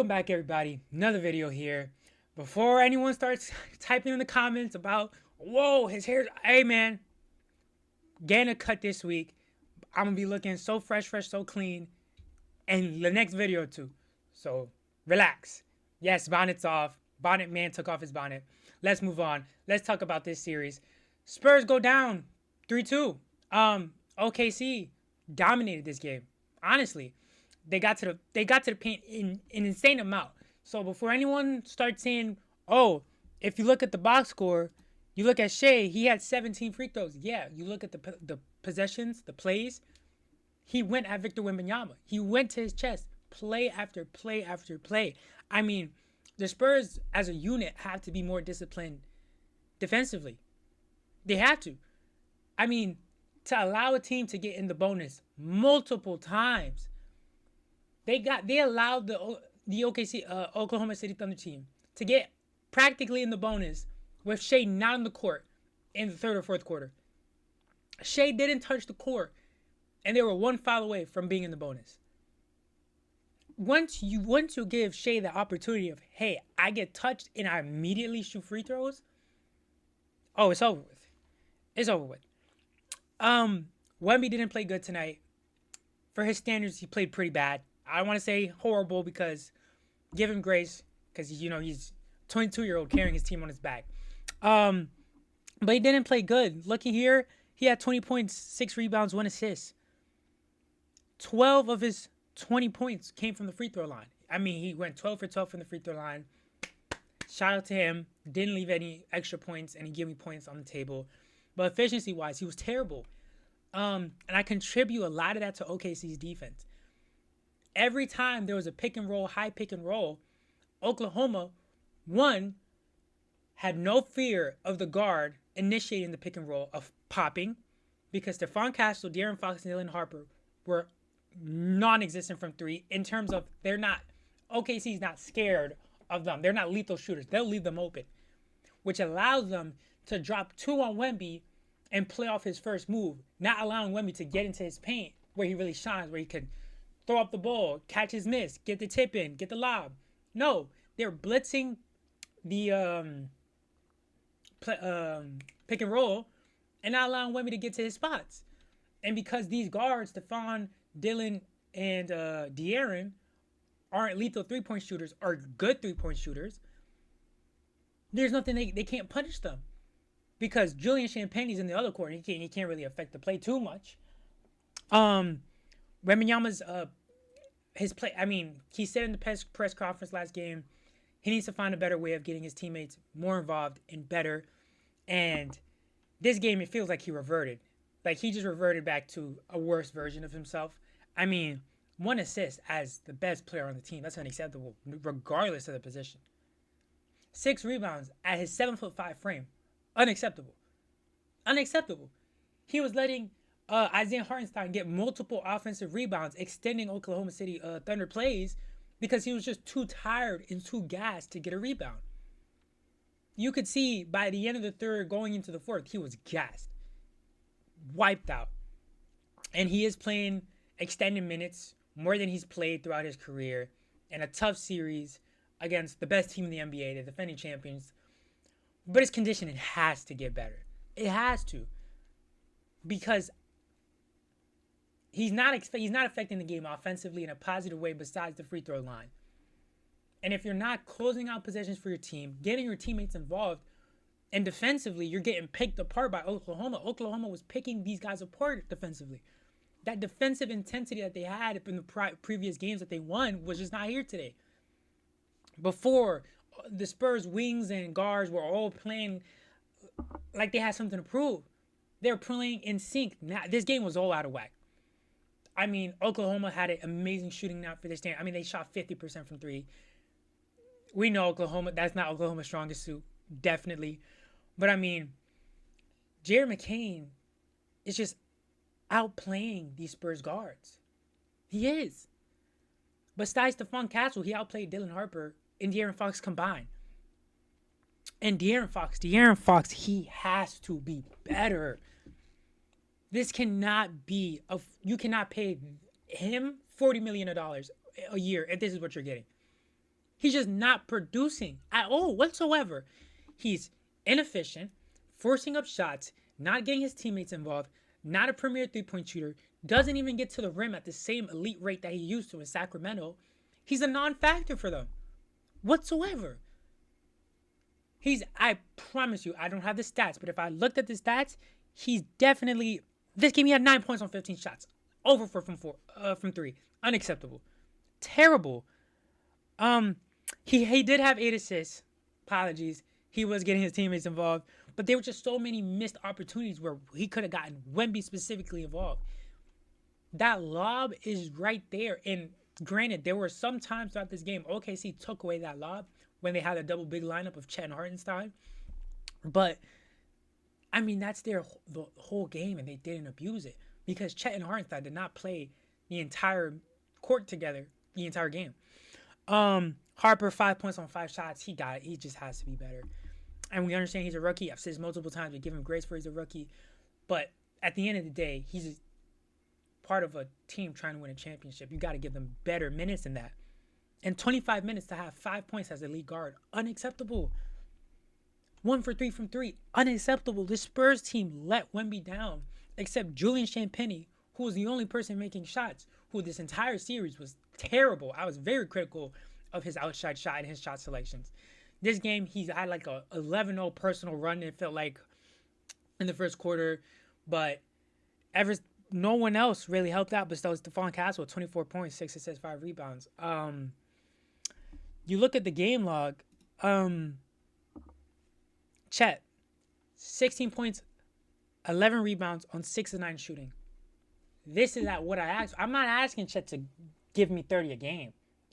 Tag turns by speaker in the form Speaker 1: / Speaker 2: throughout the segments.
Speaker 1: Welcome back, everybody. Another video here. Before anyone starts typing in the comments about, whoa, his hair's, hey man, getting a cut this week. I'm gonna be looking so fresh, so clean, and the next video too. So relax. Yes, bonnet's off. Bonnet man took off his bonnet. Let's move on. Let's talk about this series. Spurs go down 3-2. OKC dominated this game. Honestly, they got to the paint in an insane amount. So before anyone starts saying, "Oh, if you look at the box score, you look at Shea, he had 17 free throws." Yeah, you look at the possessions, the plays. He went at Victor Wembanyama. He went to his chest, play after play after play. I mean, the Spurs as a unit have to be more disciplined defensively. They have to. I mean, to allow a team to get in the bonus multiple times, they allowed the OKC Oklahoma City Thunder team to get practically in the bonus with Shea not on the court in the third or fourth quarter. Shea didn't touch the court, and they were one foul away from being in the bonus. Once you give Shea the opportunity of, hey, I get touched and I immediately shoot free throws, oh, it's over with. It's over with. Wemby didn't play good tonight. For his standards, he played pretty bad. I don't want to say horrible because give him grace because he's a 22-year-old carrying his team on his back. But he didn't play good. Looking here, he had 20 points, 6 rebounds, 1 assist. 12 of his 20 points came from the free throw line. I mean, he went 12 for 12 from the free throw line. Shout out to him. Didn't leave any extra points, and he gave me points on the table. But efficiency-wise, he was terrible. And I contribute a lot of that to OKC's defense. Every time there was a pick and roll, high pick and roll, Oklahoma, one, had no fear of the guard initiating the pick and roll of popping because Stephon Castle, De'Aaron Fox, and Dylan Harper were non-existent from three in terms of OKC's not scared of them. They're not lethal shooters. They'll leave them open, which allows them to drop 2 on Wemby and play off his first move, not allowing Wemby to get into his paint where he really shines, where he can throw up the ball, catch his miss, get the tip in, get the lob. No, they're blitzing the pick and roll and not allowing Wemby to get to his spots. And because these guards, Stephon, Dylan, and De'Aaron, aren't lethal three-point shooters, are good three-point shooters, there's nothing they can't punish them. Because Julian Champagne's in the other court, and he can't really affect the play too much. Wembanyama's his play. I mean, he said in the press conference last game, he needs to find a better way of getting his teammates more involved and better. And this game, it feels like he reverted. Like he just reverted back to a worse version of himself. I mean, 1 assist as the best player on the team, that's unacceptable, regardless of the position. 6 rebounds at his 7'5" frame. Unacceptable. Unacceptable. He was letting Isaiah Hartenstein get multiple offensive rebounds, extending Oklahoma City Thunder plays because he was just too tired and too gassed to get a rebound. You could see by the end of the third, going into the fourth, he was gassed, wiped out. And he is playing extended minutes more than he's played throughout his career in a tough series against the best team in the NBA, the defending champions. But his conditioning has to get better. It has to. Because he's not affecting the game offensively in a positive way besides the free throw line. And if you're not closing out possessions for your team, getting your teammates involved, and defensively, you're getting picked apart by Oklahoma. Oklahoma was picking these guys apart defensively. That defensive intensity that they had in the previous games that they won was just not here today. Before, the Spurs wings and guards were all playing like they had something to prove. They were playing in sync. Now, this game was all out of whack. I mean, Oklahoma had an amazing shooting night for this game. I mean, they shot 50% from 3. We know Oklahoma, that's not Oklahoma's strongest suit, definitely. But I mean, Jared McCain is just outplaying these Spurs guards. He is. Besides Stephon Castle, he outplayed Dylan Harper and De'Aaron Fox combined. And De'Aaron Fox, he has to be better. This cannot be, you cannot pay him $40 million a year if this is what you're getting. He's just not producing at all whatsoever. He's inefficient, forcing up shots, not getting his teammates involved, not a premier three-point shooter, doesn't even get to the rim at the same elite rate that he used to in Sacramento. He's a non-factor for them whatsoever. I promise you, I don't have the stats, but if I looked at the stats, he's definitely, this game he had 9 points on 15 shots. Over 4 from 3. Unacceptable. Terrible. He did have 8 assists. Apologies. He was getting his teammates involved, but there were just so many missed opportunities where he could have gotten Wemby specifically involved. That lob is right there. And granted, there were some times throughout this game OKC took away that lob when they had a double big lineup of Chet and Hartenstein. But I mean, that's the whole game, and they didn't abuse it because Chet and Hartenstein did not play the entire court together the entire game. Harper, 5 points on 5 shots. He got it. He just has to be better. And we understand he's a rookie. I've said this multiple times. We give him grace for he's a rookie. But at the end of the day, he's part of a team trying to win a championship. You got to give them better minutes than that. And 25 minutes to have 5 points as a lead guard, unacceptable. 1 for 3 from 3, unacceptable. The Spurs team let Wemby down, except Julian Champagnie, who was the only person making shots, who this entire series was terrible. I was very critical of his outside shot and his shot selections. This game, he had like a 11-0 personal run, it felt like, in the first quarter. But no one else really helped out besides Stephon Castle, 24 points, 6 assists, 5 rebounds. You look at the game log, Chet, 16 points, 11 rebounds on 6 of 9 shooting. This is at what I asked. I'm not asking Chet to give me 30 a game.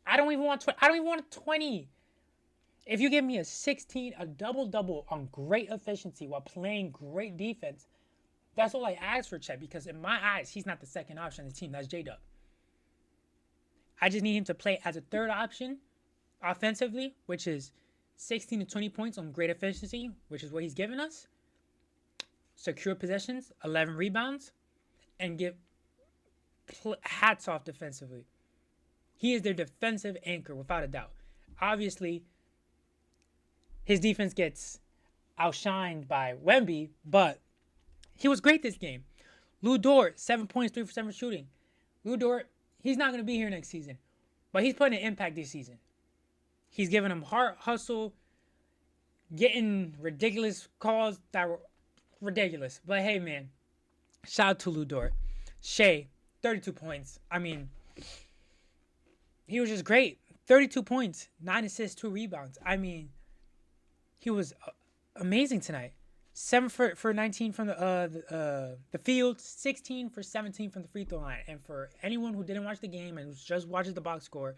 Speaker 1: I don't even want 20. I don't even want 20. If you give me a double-double on great efficiency while playing great defense, that's all I ask for Chet, because in my eyes, he's not the second option on the team. That's J-Dub. I just need him to play as a third option offensively, which is 16 to 20 points on great efficiency, which is what he's given us. Secure possessions, 11 rebounds, and get hats off defensively. He is their defensive anchor, without a doubt. Obviously, his defense gets outshined by Wemby, but he was great this game. Lou Dort, 7 points, 3 for 7 shooting. Lou Dort, he's not going to be here next season, but he's putting an impact this season. He's giving him heart hustle, getting ridiculous calls that were ridiculous. But hey, man, shout out to Lou Dort. Shea, 32 points. I mean, he was just great. 32 points, 9 assists, 2 rebounds. I mean, he was amazing tonight. 7 for 19 from the field, 16 for 17 from the free throw line. And for anyone who didn't watch the game and just watches the box score,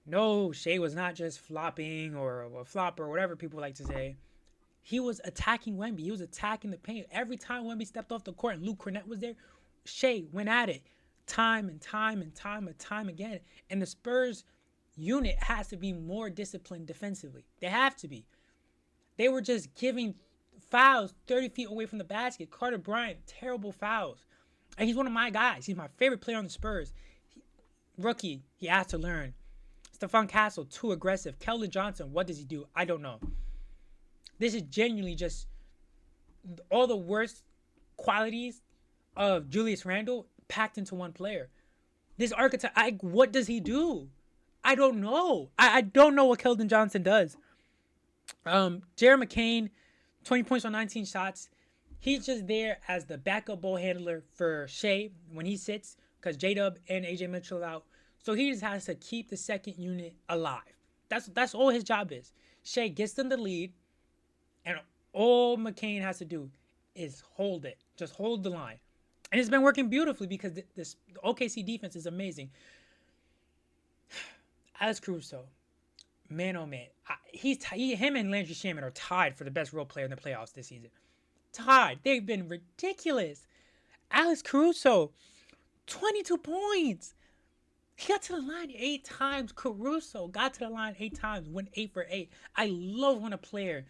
Speaker 1: no, Shea was not just flopping or a flop or whatever people like to say. He was attacking Wemby. He was attacking the paint. Every time Wemby stepped off the court and Luke Cornett was there, Shea went at it time and time again. And the Spurs unit has to be more disciplined defensively. They have to be. They were just giving fouls 30 feet away from the basket. Carter Bryant, terrible fouls. And he's one of my guys. He's my favorite player on the Spurs. Rookie, he has to learn. Stephon Castle, too aggressive. Keldon Johnson, what does he do? I don't know. This is genuinely just all the worst qualities of Julius Randle packed into one player. This archetype, what does he do? I don't know. I don't know what Keldon Johnson does. Jared McCain, 20 points on 19 shots. He's just there as the backup ball handler for Shea when he sits, because J-Dub and AJ Mitchell are out. So he just has to keep the second unit alive. That's all his job is. Shea gets them the lead, and all McCain has to do is hold it. Just hold the line. And it's been working beautifully because the OKC defense is amazing. Alex Caruso, man, oh man. Him and Landry Shaman are tied for the best role player in the playoffs this season. Tied. They've been ridiculous. Alex Caruso, 22 points. He got to the line 8 times. Caruso got to the line 8 times, went 8 for 8. I love when a player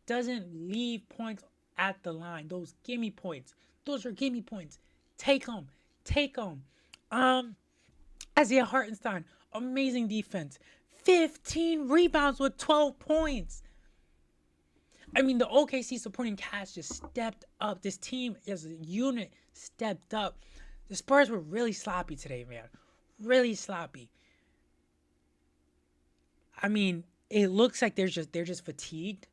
Speaker 1: doesn't leave points at the line. Those gimme points. Those are gimme points. Take them. Take them. Isaiah Hartenstein, amazing defense. 15 rebounds with 12 points. I mean, the OKC supporting cast just stepped up. This team as a unit stepped up. The Spurs were really sloppy today, man. Really sloppy. I mean, it looks like they're just fatigued.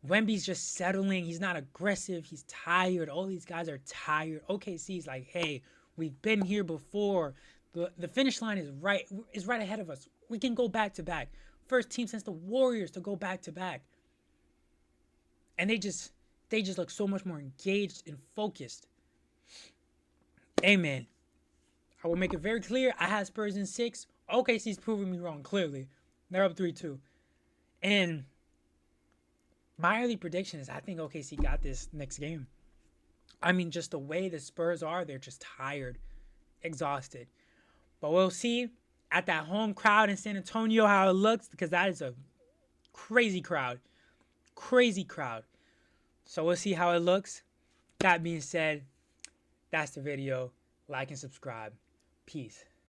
Speaker 1: Wemby's just settling. He's not aggressive. He's tired. All these guys are tired. OKC's like, hey, we've been here before. The finish line is right ahead of us. We can go back to back. First team since the Warriors to go back to back. And they just look so much more engaged and focused. Hey man, I will make it very clear. I had Spurs in 6. OKC's proving me wrong, clearly. They're up 3-2. And my early prediction is I think OKC got this next game. I mean, just the way the Spurs are, they're just tired, exhausted. But we'll see at that home crowd in San Antonio how it looks, because that is a crazy crowd. Crazy crowd. So we'll see how it looks. That being said, that's the video. Like and subscribe. Peace.